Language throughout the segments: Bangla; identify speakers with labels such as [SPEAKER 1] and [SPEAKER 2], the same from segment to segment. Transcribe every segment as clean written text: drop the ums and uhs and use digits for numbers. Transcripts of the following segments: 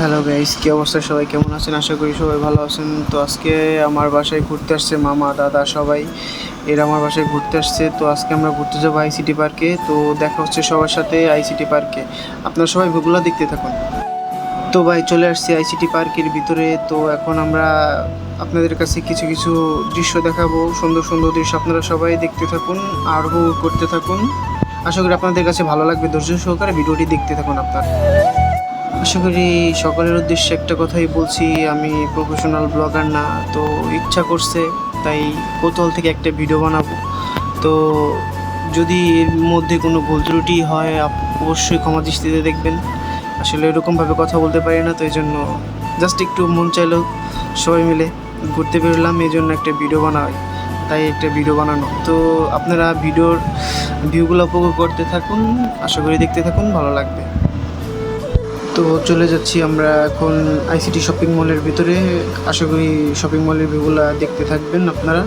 [SPEAKER 1] হ্যালো গাইস, কি অবস্থা? সবাই কেমন আছেন? আশা করি সবাই ভালো আছেন। তো আজকে আমার বাসায় ঘুরতে আসছে মামা, দাদা সবাই। এরা আমার বাসায় ঘুরতে আসছে। তো আজকে আমরা ঘুরতে যাবো আইসিটি পার্কে। তো দেখা হচ্ছে সবার সাথে আইসিটি পার্কে। আপনারা সবাই ভিডিওগুলো দেখতে থাকুন। তো ভাই, চলে আসছি আইসিটি পার্কের ভিতরে। তো এখন আমরা আপনাদের কাছে কিছু কিছু দৃশ্য দেখাবো, সুন্দর সুন্দর দৃশ্য। আপনারা সবাই দেখতে থাকুন আর উপভোগ করতে থাকুন। আশা করি আপনাদের কাছে ভালো লাগবে। ধৈর্য সহকারে ভিডিওটি দেখতে থাকুন আপনারা। আশা করি সকলের উদ্দেশ্যে একটা কথাই বলছি, আমি প্রফেশনাল ব্লগার না। তো ইচ্ছা করছে, তাই কৌতূহল থেকে একটা ভিডিও বানাবো। তো যদি এর মধ্যে কোনো ভুল ত্রুটি হয় অবশ্যই ক্ষমা দৃষ্টিতে দেখবেন। আসলে এরকমভাবে কথা বলতে পারি না, তো এই জন্য জাস্ট একটু মন চাইলো সবাই মিলে ঘুরতে বেরোলাম, এই জন্য একটা ভিডিও বানাই, তাই একটা ভিডিও বানানো। তো আপনারা ভিডিওর ভিউগুলো উপভোগ করতে থাকুন, আশা করি দেখতে থাকুন, ভালো লাগবে। তো চলে যাচ্ছি আমরা এখন আইসিটি শপিং মলের ভিতরে। আশা করি শপিং মলের ভিউগুলো দেখতে থাকবেন আপনারা।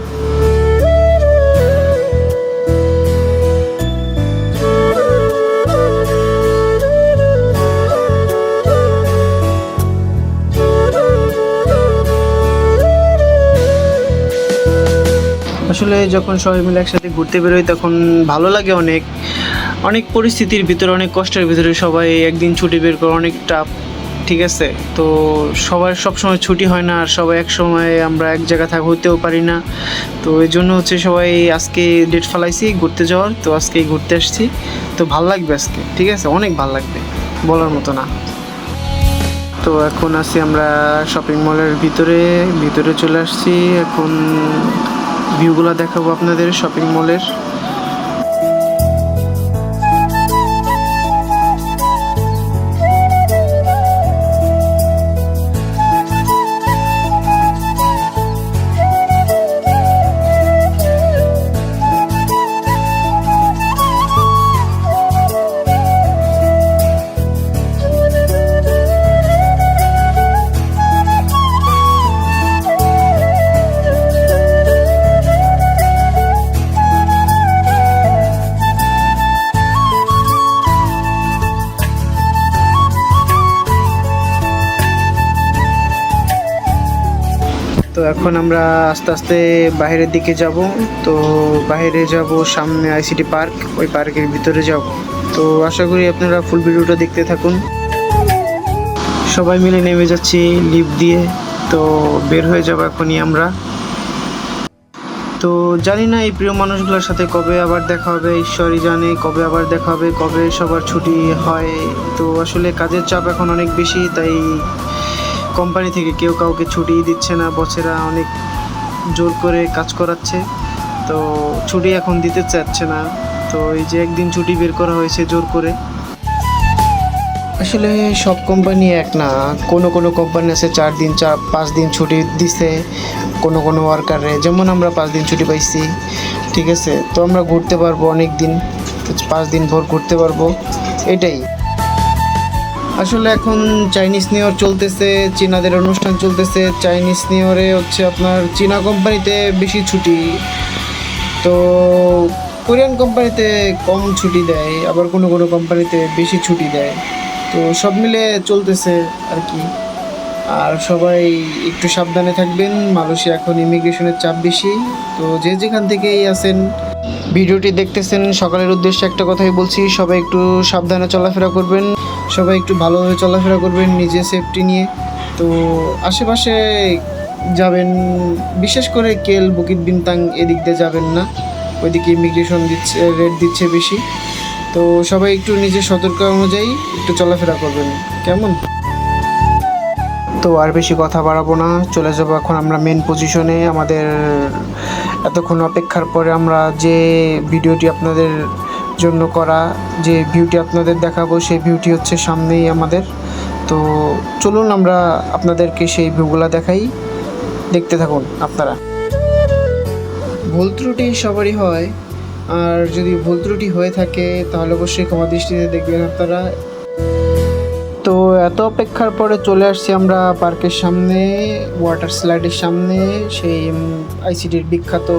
[SPEAKER 1] আসলে যখন সবাই মিলে একসাথে ঘুরতে বেরোই তখন ভালো লাগে অনেক। অনেক পরিস্থিতির ভিতরে, অনেক কষ্টের ভিতরে সবাই একদিন ছুটি বের করে, অনেক টাফ, ঠিক আছে। তো সবার সবসময় ছুটি হয় না, আর সবাই এক সময় আমরা এক জায়গা হতেও পারি না। তো এই জন্য হচ্ছে সবাই আজকে ডেট ফেলাইছি ঘুরতে যাওয়ার। তো আজকেই ঘুরতে আসছি। তো ভাল লাগবে আজকে, ঠিক আছে, অনেক ভাল লাগবে, বলার মতো না। তো এখন আছি আমরা শপিং মলের ভিতরে চলে আসছি। এখন ভিউগুলো দেখাবো আপনাদের শপিং মলের। তো এখন আমরা আস্তে আস্তে বাইরের দিকে যাব। তো বাইরে যাব, সামনে আইসিটি পার্ক, ওই পার্কের ভিতরে যাব। তো আশা করি আপনারা ফুল ভিডিওটা দেখতে থাকুন। সবাই মিলে নেমে যাচ্ছি লিফট দিয়ে। তো বের হয়ে যাব এখনই আমরা। তো জানি না এই প্রিয় মানুষগুলোর সাথে কবে আবার দেখা হবে, ঈশ্বরই জানে কবে আবার দেখা হবে, কবে সবার ছুটি হয়। তো আসলে কাজের চাপ এখন অনেক বেশি, তাই কোম্পানি থেকে কেউ কাউকে ছুটি দিচ্ছে না, বসেরা অনেক জোর করে কাজ করাচ্ছে। তো ছুটি এখন দিতে চাচ্ছে না। তো এই যে একদিন ছুটি বের করা হয়েছে জোর করে। আসলে সব কোম্পানি এক না, কোনো কোনো কোম্পানি আছে 4 দিন 5 দিন ছুটি দিছে কোনো কোনো ওয়ার্কারে। যেমন আমরা 5 দিন ছুটি পাইছি, ঠিক আছে। তো আমরা ঘুরতে পারবো অনেক দিন, 5 দিন ভর ঘুরতে পারবো, এটাই। আসলে এখন চাইনিজ নিউ ইয়ার চলতেছে, চীনাদের অনুষ্ঠান চলতেছে। চাইনিজ নিউ ইয়ারে হচ্ছে আপনার চীনা কোম্পানিতে বেশি ছুটি, তো কোরিয়ান কোম্পানিতে কম ছুটি দেয়, আবার কোনো কোনো কোম্পানিতে বেশি ছুটি দেয়। তো সব মিলে চলতেছে আর কি। আর সবাই একটু সাবধানে থাকবেন, মালয়েশিয়া এখন ইমিগ্রেশনের চাপ বেশি। তো যে যেখান থেকেই আসেন, ভিডিওটি দেখতেছেন, সকালের উদ্দেশ্যে একটা কথাই বলছি, সবাই একটু সাবধানে চলাফেরা করবেন, সবাই একটু ভালোভাবে চলাফেরা করবেন নিজে সেফটি নিয়ে। তো আশেপাশে যাবেন, বিশেষ করে কেল বুকিট বিনতাং এদিক দিয়ে যাবেন না, ওইদিকে ইমিগ্রেশন রেট দিচ্ছে বেশি। তো সবাই একটু নিজের সতর্কতা অনুযায়ী একটু চলাফেরা করবেন, কেমন? তো আর বেশি কথা বাড়াবো না, চলে যাবো এখন আমরা মেন পজিশনে। আমাদের এতক্ষণ অপেক্ষার পরে আমরা যে ভিডিওটি আপনাদের জন্য করা, যে ভিউটি আপনাদের দেখাবো, সেই ভিউটি হচ্ছে সামনেই আমাদের। তো চলুন আমরা আপনাদেরকে সেই ভিউগুলো দেখাই, দেখতে থাকুন আপনারা। ভুল ত্রুটি সবারই হয়, আর যদি ভুল ত্রুটি হয়ে থাকে তাহলে অবশ্যই ক্ষমা দৃষ্টিতে দেখবেন আপনারা। তো এত অপেক্ষার পরে চলে আসছি আমরা পার্কের সামনে, ওয়াটার স্লাইডের সামনে, সেই আইসিটির বিখ্যাত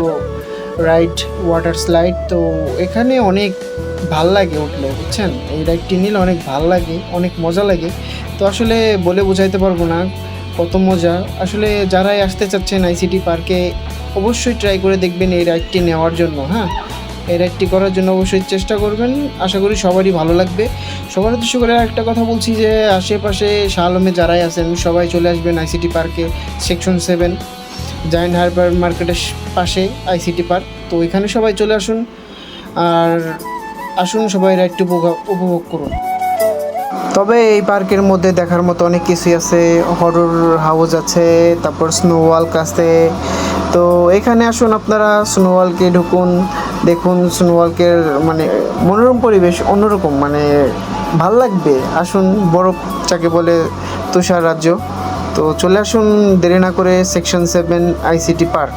[SPEAKER 1] রাইড ওয়াটার স্লাইড। তো এখানে অনেক ভাল লাগে উঠলে, বুঝছেন, এই রাইডটি নিলে অনেক ভাল লাগে, অনেক মজা লাগে। তো তো আসলে বলে বোঝাইতে পারবো না কত মজা। আসলে যারাই আসতে চাচ্ছেন আইসিটি পার্কে অবশ্যই ট্রাই করে দেখবেন এই রাইডটি নেওয়ার জন্য। হ্যাঁ, এই রাইডটি করার জন্য অবশ্যই চেষ্টা করবেন, আশা করি সবারই ভালো লাগবে। সবার উদ্দেশ্য করে একটা কথা বলছি যে আশেপাশে শাহ আলমে যারাই আছেন সবাই চলে আসবেন আইসিটি পার্কে, সেকশন 7 জায়ান্ট হারবার মার্কেটের পাশে আইসিটি পার্ক। তো এখানে সবাই চলে আসুন, আর আসুন সবাই রাইডটি উপভোগ করুন। তবে এই পার্কের মধ্যে দেখার মতো অনেক কিছুই আছে, হরর হাউস আছে, তারপর স্নো ওয়াল্ক আছে। তো এখানে আসুন, আপনারা স্নো ওয়াল্কে ঢুকুন, দেখুন স্নো ওয়াল্কের মানে মনোরম পরিবেশ অন্যরকম, মানে ভাল লাগবে। আসুন, বরফ যাকে বলে তুষার রাজ্য। তো চলে আসুন দেরি না করে সেকশন 7 আইসিটি পার্ক।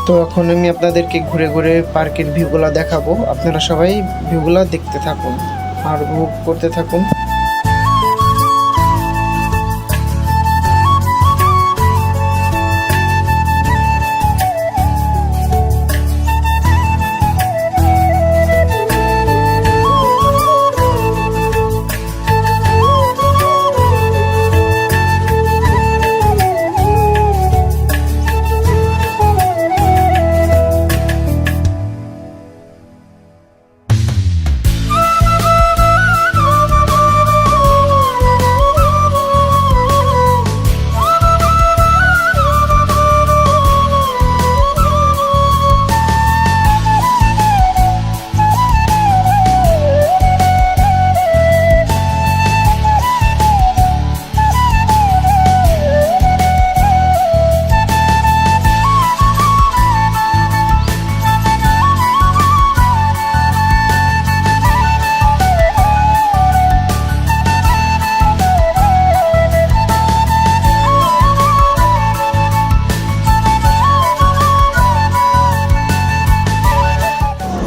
[SPEAKER 1] তো এখন আমি আপনাদেরকে ঘুরে ঘুরে পার্কের ভিউগুলো দেখাবো, আপনারা সবাই ভিউগুলো দেখতে থাকুন আর উপভোগ করতে থাকুন।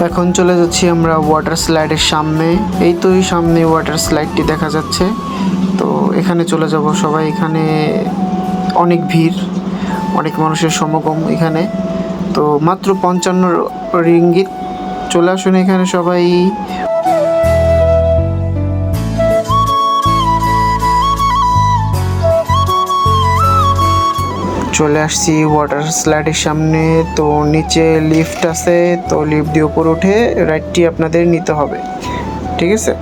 [SPEAKER 1] এখন চলে যাচ্ছি আমরা ওয়াটার স্লাইডের সামনে। এই তো এই সামনে ওয়াটার স্লাইডটি দেখা যাচ্ছে। তো এখানে চলে যাব সবাই। এখানে অনেক ভিড়, অনেক মানুষের সমাগম এখানে। তো মাত্র 55 রিঙ্গিত। চলে আসুন এখানে সবাই। চলে আসছি ওয়াটার স্লাইডের সামনে। তো নিচে লিফট আছে, তো লিফট দিয়ে উপর উঠে রাইডটি আপনাদের নিতে হবে, ঠিক আছে।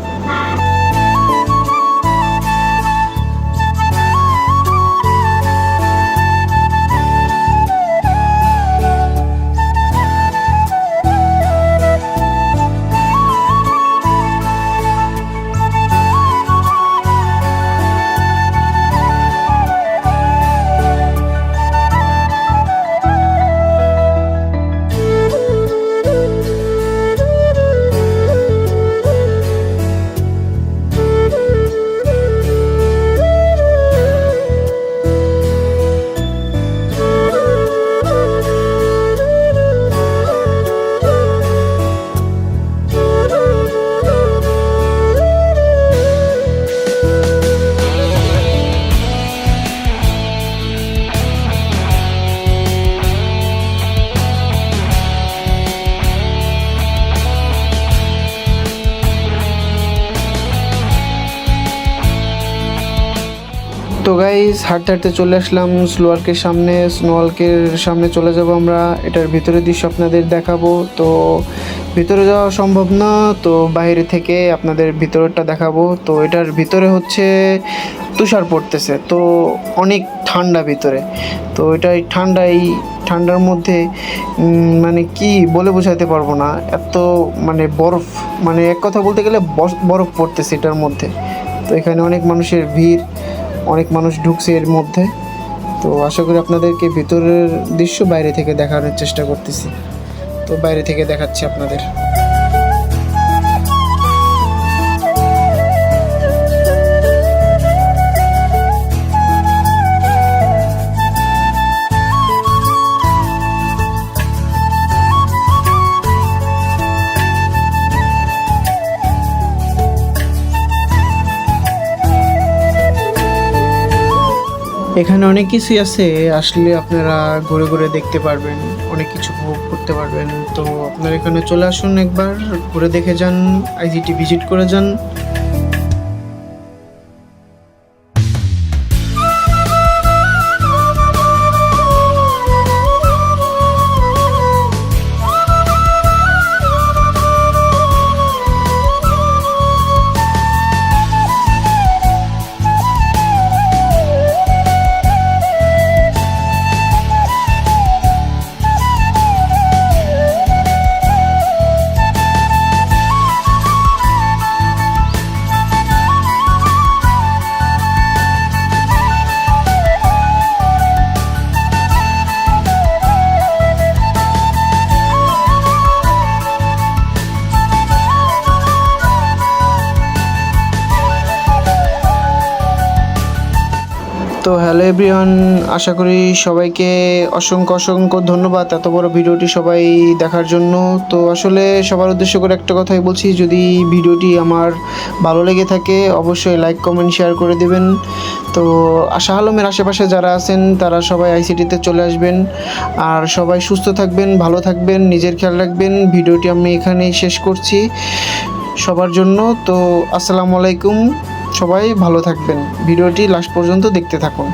[SPEAKER 1] তো গাইস, হাঁটতে হাঁটতে চলে আসলাম স্নোওয়ার্কের সামনে। স্নোওয়ার্কের সামনে চলে যাব আমরা। এটার ভিতরের দৃশ্য আপনাদের দেখাবো। তো ভিতরে যাওয়া সম্ভব না, তো বাইরে থেকে আপনাদের ভিতরটা দেখাবো। তো এটার ভিতরে হচ্ছে তুষার পড়তেছে, তো অনেক ঠান্ডা ভিতরে। তো এটাই ঠান্ডা, এই ঠান্ডার মধ্যে মানে কি বলে বোঝাতে পারবো না, এত মানে বরফ, মানে এক কথা বলতে গেলে বরফ পড়তেছে এটার মধ্যে। তো এখানে অনেক মানুষের ভিড়, অনেক মানুষ ঢুকছে এর মধ্যে। তো আশা করি আপনাদেরকে ভিতরের দৃশ্য বাইরে থেকে দেখানোর চেষ্টা করতেছি। তো বাইরে থেকে দেখাচ্ছি আপনাদের। এখানে অনেক কিছুই আছে, আসলে আপনারা ঘুরে ঘুরে দেখতে পারবেন, অনেক কিছু উপভোগ করতে পারবেন। তো আপনারা এখানে চলে আসুন, একবার ঘুরে দেখে যান, আইজিটি ভিজিট করে যান। তো হ্যালো এভরিওয়ান, আশা করি সবাইকে অসংখ্য অসংখ্য ধন্যবাদ এত বড় ভিডিওটি সবাই দেখার জন্য। তো আসলে সবার উদ্দেশ্য করে একটা কথাই বলছি, যদি ভিডিওটি আমার ভালো লেগে থাকে অবশ্যই লাইক কমেন্ট শেয়ার করে দেবেন। তো শাহ আলমের আশেপাশে যারা আছেন তারা সবাই আইসিটিতে চলে আসবেন, আর সবাই সুস্থ থাকবেন, ভালো থাকবেন, নিজের খেয়াল রাখবেন। ভিডিওটি আমি এখানেই শেষ করছি সবার জন্য। তো আসসালামু আলাইকুম, সবাই ভালো থাকবেন, ভিডিওটি লাস্ট পর্যন্ত দেখতে থাকুন।